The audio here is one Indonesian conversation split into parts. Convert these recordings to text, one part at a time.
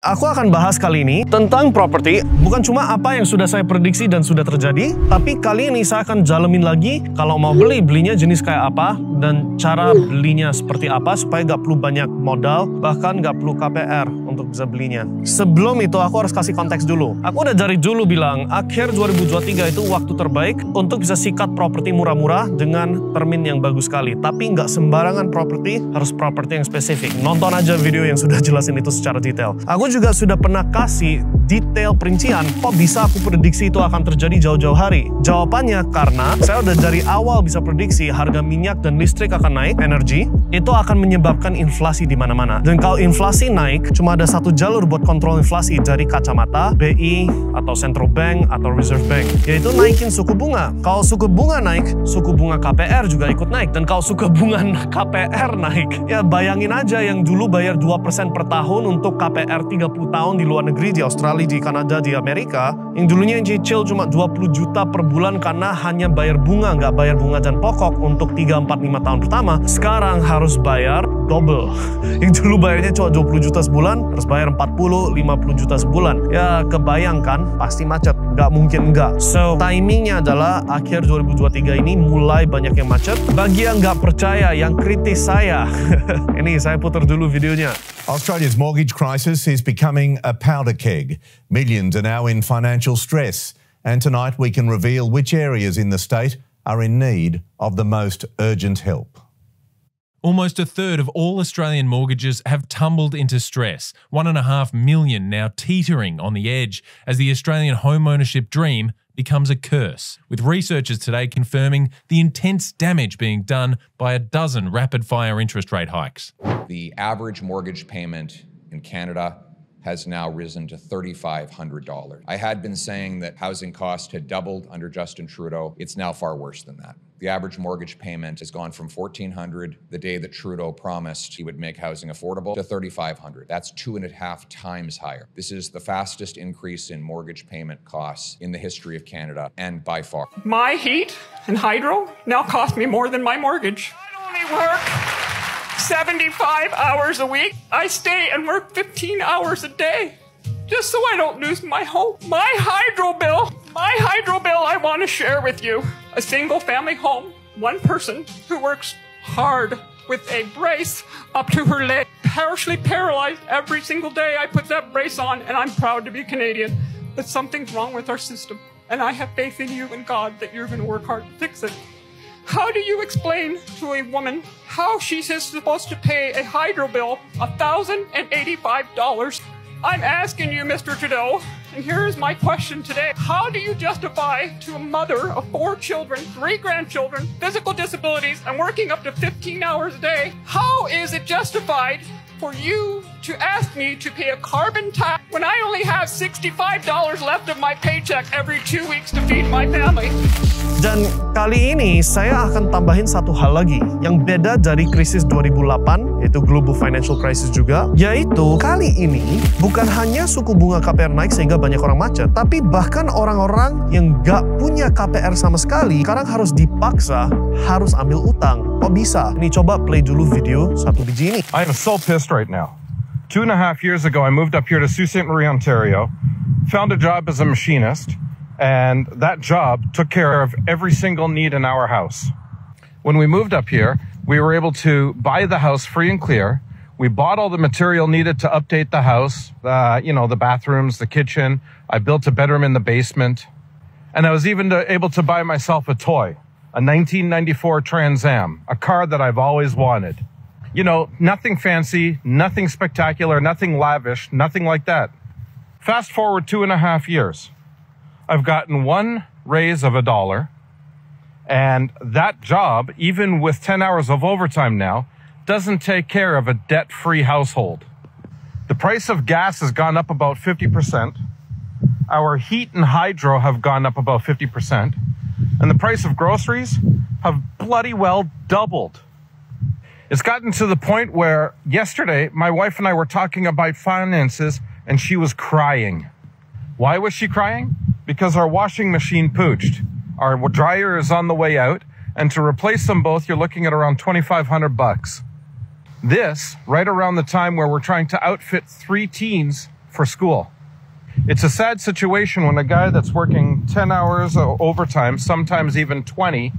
Aku akan bahas kali ini tentang properti, bukan cuma apa yang sudah saya prediksi dan sudah terjadi, tapi kali ini saya akan jalanin lagi kalau mau belinya jenis kayak apa, dan cara belinya seperti apa supaya gak perlu banyak modal, bahkan gak perlu KPR untuk bisa belinya. Sebelum itu aku harus kasih konteks dulu. Aku udah dari dulu bilang, akhir 2023 itu waktu terbaik untuk bisa sikat properti murah-murah dengan termin yang bagus sekali. Tapi nggak sembarangan properti, harus properti yang spesifik. Nonton aja video yang sudah jelasin itu secara detail. Aku juga sudah pernah kasih detail perincian, kok bisa aku prediksi itu akan terjadi jauh-jauh hari? Jawabannya karena saya udah dari awal bisa prediksi harga minyak dan listrik akan naik, energi, itu akan menyebabkan inflasi di mana-mana. Dan kalau inflasi naik, cuma ada satu jalur buat kontrol inflasi dari kacamata BI atau Central Bank atau Reserve Bank, yaitu naikin suku bunga. Kalau suku bunga naik, suku bunga KPR juga ikut naik. Dan kalau suku bunga KPR naik, ya bayangin aja yang dulu bayar 2% per tahun untuk KPR 30 tahun di luar negeri, di Australia, di Kanada, di Amerika, yang dulunya yang cicil cuma 20 juta per bulan karena hanya bayar bunga, nggak bayar bunga dan pokok untuk 3, 4, 5 tahun pertama, sekarang harus bayar double. Yang dulu bayarnya cuma 20 juta sebulan, harus bayar 40, 50 juta sebulan. Ya kebayangkan, pasti macet. Nggak mungkin enggak. So, timingnya adalah akhir 2023 ini mulai banyak yang macet. Bagi yang nggak percaya, yang kritis saya, ini saya putar dulu videonya. Australia's mortgage crisis is becoming a powder keg. Millions are now in financial stress. And tonight we can reveal which areas in the state are in need of the most urgent help. Almost a third of all Australian mortgages have tumbled into stress, 1.5 million now teetering on the edge as the Australian home ownership dream becomes a curse, with researchers today confirming the intense damage being done by a dozen rapid-fire interest rate hikes. The average mortgage payment in Canada has now risen to $3,500. I had been saying that housing costs had doubled under Justin Trudeau. It's now far worse than that. The average mortgage payment has gone from $1,400 the day that Trudeau promised he would make housing affordable to $3,500. That's 2.5 times higher. This is the fastest increase in mortgage payment costs in the history of Canada, and by far. My heat and hydro now cost me more than my mortgage. I only work 75 hours a week. I stay and work 15 hours a day just so I don't lose my home. My hydro bill I want to share with you. A single family home, one person who works hard with a brace up to her leg, partially paralyzed every single day. I put that brace on and I'm proud to be Canadian. But something's wrong with our system. And I have faith in you and God that you're going to work hard to fix it. How do you explain to a woman how she's supposed to pay a hydro bill $1,085? I'm asking you, Mr. Trudeau, and here's my question today. How do you justify to a mother of 4 children, 3 grandchildren, physical disabilities, and working up to 15 hours a day, how is it justified for you to ask me to pay a carbon tax when I only have $65 left of my paycheck every 2 weeks to feed my family? Dan kali ini saya akan tambahin satu hal lagi yang beda dari krisis 2008, yaitu Global Financial Crisis juga, yaitu kali ini bukan hanya suku bunga KPR naik sehingga banyak orang macet, tapi bahkan orang-orang yang gak punya KPR sama sekali sekarang harus dipaksa harus ambil utang. Kok bisa? Nih coba play dulu video satu biji ini. I am so pissed right now. 2.5 years ago, I moved up here to Sault Ste. Marie, Ontario, found a job as a machinist, and that job took care of every single need in our house. When we moved up here, we were able to buy the house free and clear. We bought all the material needed to update the house, the bathrooms, the kitchen. I built a bedroom in the basement. And I was even able to buy myself a toy, a 1994 Trans Am, a car that I've always wanted. You know, nothing fancy, nothing spectacular, nothing lavish, nothing like that. Fast forward 2.5 years. I've gotten one raise of $1, and that job, even with 10 hours of overtime now, doesn't take care of a debt-free household. The price of gas has gone up about 50%. Our heat and hydro have gone up about 50%. And the price of groceries have bloody well doubled. It's gotten to the point where yesterday, my wife and I were talking about finances, and she was crying. Why was she crying? Because our washing machine pooched. Our dryer is on the way out, and to replace them both, you're looking at around $2,500. This, right around the time where we're trying to outfit 3 teens for school. It's a sad situation when a guy that's working 10 hours overtime, sometimes even 20,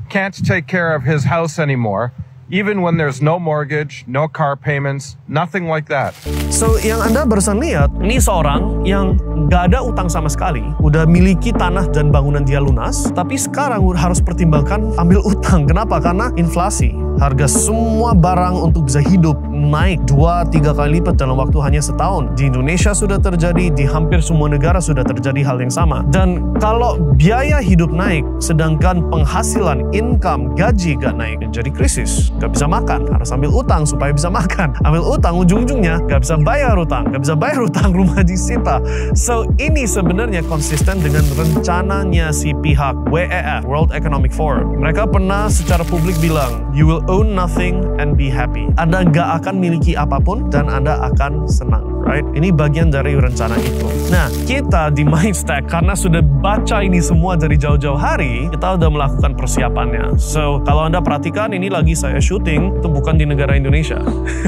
can't take care of his house anymore, even when there's no mortgage, no car payments, nothing like that. So, yang Anda barusan lihat, ini seorang yang gak ada utang sama sekali, udah miliki tanah dan bangunan dia lunas, tapi sekarang harus pertimbangkan ambil utang. Kenapa? Karena inflasi. Harga semua barang untuk bisa hidup naik 2-3 kali lipat dalam waktu hanya setahun. Di Indonesia sudah terjadi, di hampir semua negara sudah terjadi hal yang sama. Dan kalau biaya hidup naik, sedangkan penghasilan, income, gaji gak naik, jadi krisis. Gak bisa makan, harus ambil utang supaya bisa makan. Ambil utang, ujung-ujungnya gak bisa bayar utang. Gak bisa bayar utang, rumah disita. So, ini sebenarnya konsisten dengan rencananya si pihak WEF, World Economic Forum. Mereka pernah secara publik bilang, you will own nothing and be happy. Anda gak akan miliki apapun dan Anda akan senang, right? Ini bagian dari rencana itu. Nah, kita di Mindstack karena sudah baca ini semua dari jauh-jauh hari, kita udah melakukan persiapannya. So, kalau Anda perhatikan, ini lagi saya syuting, itu bukan di negara Indonesia.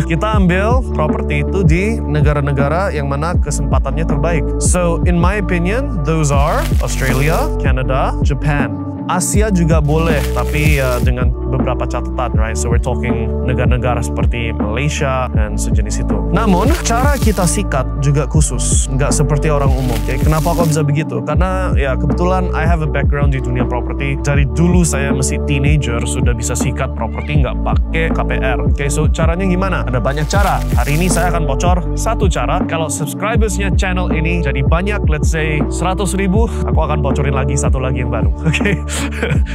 Kita ambil properti itu di negara-negara yang mana kesempatannya terbaik. So, in my opinion, those are Australia, Canada, Japan. Asia juga boleh, tapi dengan beberapa catatan, right? So we're talking negara-negara seperti Malaysia dan sejenis itu. Namun, cara kita sikat juga khusus, nggak seperti orang umum. Okay? Kenapa kok bisa begitu? Karena ya kebetulan I have a background di dunia properti. Dari dulu saya masih teenager sudah bisa sikat properti nggak pakai KPR. Okay, so caranya gimana? Ada banyak cara. Hari ini saya akan bocor satu cara. Kalau subscribersnya channel ini jadi banyak, let's say 100.000, aku akan bocorin lagi satu lagi yang baru. Oke? Okay?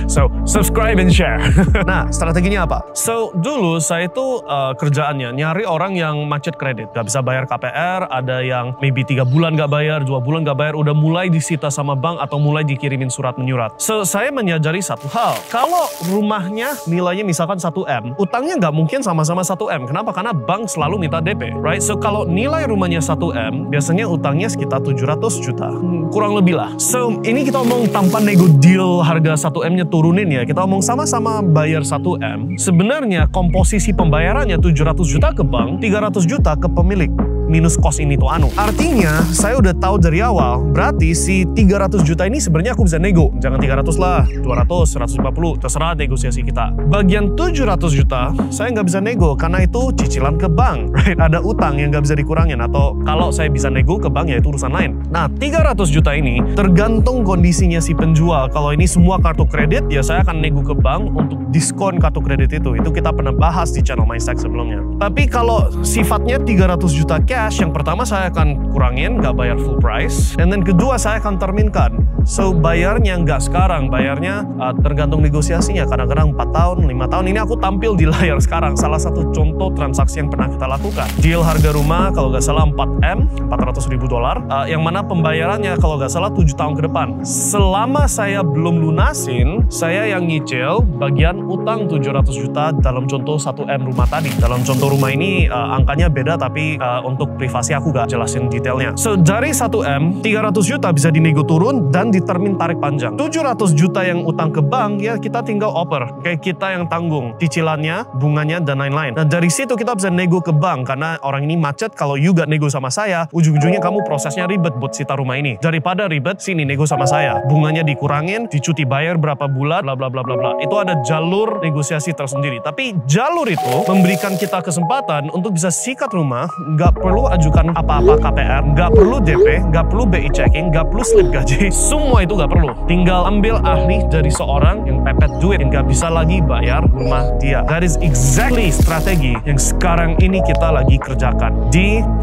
So, subscribe and share. Nah, strateginya apa? So, dulu saya itu kerjaannya nyari orang yang macet kredit. Gak bisa bayar KPR, ada yang maybe 3 bulan gak bayar, 2 bulan gak bayar, udah mulai disita sama bank atau mulai dikirimin surat menyurat. So, saya menyadari satu hal. Kalau rumahnya nilainya misalkan 1M, utangnya gak mungkin sama-sama 1M. Kenapa? Karena bank selalu minta DP, right? So, kalau nilai rumahnya 1M, biasanya utangnya sekitar 700 juta. Kurang lebih lah. So, ini kita omong tanpa nego deal harga 1M-nya turunin ya. Kita omong sama-sama bayar 1M. Sebenarnya komposisi pembayarannya 700 juta ke bank, 300 juta ke pemilik. Minus cost ini tuh anu. Artinya, saya udah tahu dari awal, berarti si 300 juta ini sebenarnya aku bisa nego. Jangan 300 lah, 200, 150, terserah negosiasi kita. Bagian 700 juta, saya nggak bisa nego, karena itu cicilan ke bank. Right? Ada utang yang nggak bisa dikurangin, atau kalau saya bisa nego ke bank, ya itu urusan lain. Nah, 300 juta ini, tergantung kondisinya si penjual. Kalau ini semua kartu kredit, ya saya akan nego ke bank untuk diskon kartu kredit itu. Itu kita pernah bahas di channel Mindstack sebelumnya. Tapi kalau sifatnya 300 juta cash, yang pertama saya akan kurangin, nggak bayar full price. And then kedua saya akan terminkan. So bayarnya nggak sekarang, bayarnya tergantung negosiasinya. Kadang-kadang 4 tahun, 5 tahun. Ini aku tampil di layar sekarang. Salah satu contoh transaksi yang pernah kita lakukan. Deal harga rumah kalau nggak salah 4M, $400.000. Yang mana pembayarannya kalau nggak salah 7 tahun ke depan. Selama saya belum lunasin, saya yang nyicil bagian utang 700 juta dalam contoh 1M rumah tadi. Dalam contoh rumah ini angkanya beda, tapi untuk privasi aku gak jelasin detailnya. So, dari 1M, 300 juta bisa dinego turun dan ditermin tarik panjang. 700 juta yang utang ke bank, ya kita tinggal oper. Kayak kita yang tanggung cicilannya, bunganya, dan lain-lain. Nah, dari situ kita bisa nego ke bank, karena orang ini macet, kalau you gak nego sama saya, ujung-ujungnya kamu prosesnya ribet buat sita rumah ini. Daripada ribet, sini nego sama saya. Bunganya dikurangin, dicuti bayar berapa bulan, bla bla bla bla bla. Itu ada jalur negosiasi tersendiri. Tapi jalur itu memberikan kita kesempatan untuk bisa sikat rumah, gak perlu ajukan apa-apa KPR, nggak perlu DP, nggak perlu BI checking, nggak perlu slip gaji, semua itu nggak perlu. Tinggal ambil ahli dari seorang yang pepet duit, yang nggak bisa lagi bayar rumah dia. That is exactly strategi yang sekarang ini kita lagi kerjakan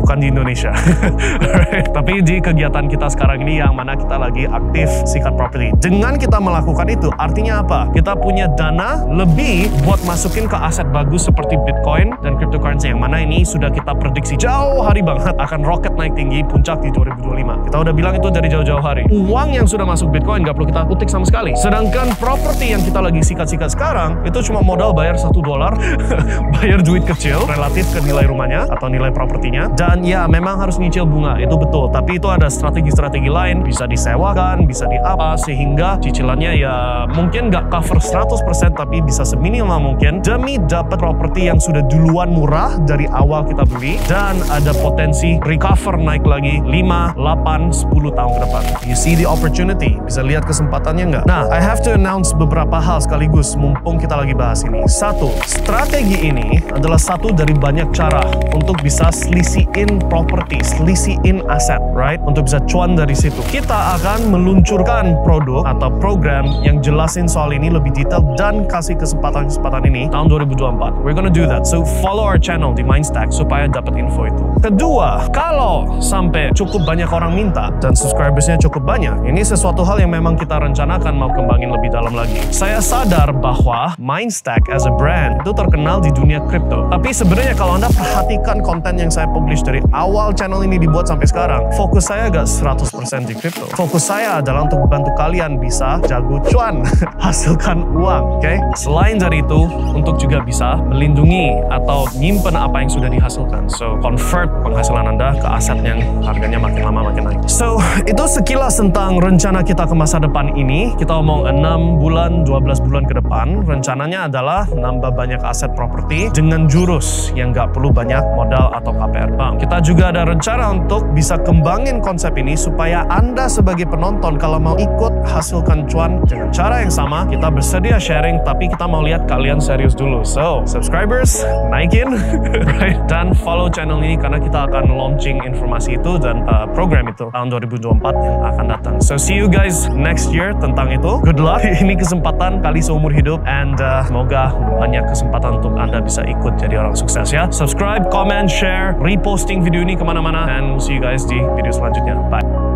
bukan di Indonesia, tapi di kegiatan kita sekarang ini yang mana kita lagi aktif sikat property. Dengan kita melakukan itu, artinya apa? Kita punya dana lebih buat masukin ke aset bagus seperti Bitcoin dan cryptocurrency, yang mana ini sudah kita prediksi jauh hari banget akan roket naik tinggi, puncak di 2025. Kita udah bilang itu dari jauh-jauh hari. Uang yang yang sudah masuk Bitcoin nggak perlu kita kutik sama sekali. Sedangkan properti yang kita lagi sikat-sikat sekarang itu cuma modal bayar $1, bayar duit kecil relatif ke nilai rumahnya atau nilai propertinya. Dan ya memang harus nyicil bunga, itu betul. Tapi itu ada strategi-strategi lain, bisa disewakan, bisa diapa, sehingga cicilannya ya mungkin nggak cover 100% tapi bisa seminimal mungkin demi dapat properti yang sudah duluan murah dari awal kita beli dan ada potensi recover naik lagi 5, 8, 10 tahun ke depan. You see the opportunity? Bisa lihat kesempatannya nggak? Nah, I have to announce beberapa hal sekaligus mumpung kita lagi bahas ini. Satu, strategi ini adalah satu dari banyak cara untuk bisa selisihin properti, selisihin aset, right? Untuk bisa cuan dari situ. Kita akan meluncurkan produk atau program yang jelasin soal ini lebih detail dan kasih kesempatan-kesempatan ini tahun 2024. We're gonna do that. So follow our channel di Mindstack supaya dapat info itu. Kedua, kalau sampai cukup banyak orang minta dan subscribersnya cukup banyak, ini sesuatu hal yang memang kita rencanakan mau kembangin lebih dalam lagi. Saya sadar bahwa Mindstack as a brand itu terkenal di dunia kripto. Tapi sebenarnya kalau Anda perhatikan konten yang saya publish dari awal channel ini dibuat sampai sekarang, fokus saya gak 100% di kripto. Fokus saya adalah untuk bantu kalian bisa jago cuan, hasilkan uang, oke? Selain dari itu, untuk juga bisa melindungi atau nyimpen apa yang sudah dihasilkan. So, convert penghasilan Anda ke aset yang harganya makin lama makin naik. So, itu sekilas tentang rencana kita ke masa depan ini. Kita omong 6 bulan, 12 bulan ke depan. Rencananya adalah nambah banyak aset properti dengan jurus yang nggak perlu banyak modal atau KPR bank. Kita juga ada rencana untuk bisa kembangin konsep ini supaya Anda sebagai penonton kalau mau ikut hasilkan cuan dengan cara yang sama, kita bersedia sharing, tapi kita mau lihat kalian serius dulu. So, subscribers, naikin, right? Dan follow channel ini karena kita akan launching informasi itu dan program itu tahun 2024 yang akan datang. So, see you guys next year tentang itu. Good luck. Ini kesempatan kali seumur hidup and semoga banyak kesempatan untuk Anda bisa ikut jadi orang sukses ya. Subscribe, comment, share, reposting video ini kemana-mana and we'll see you guys di video selanjutnya. Bye.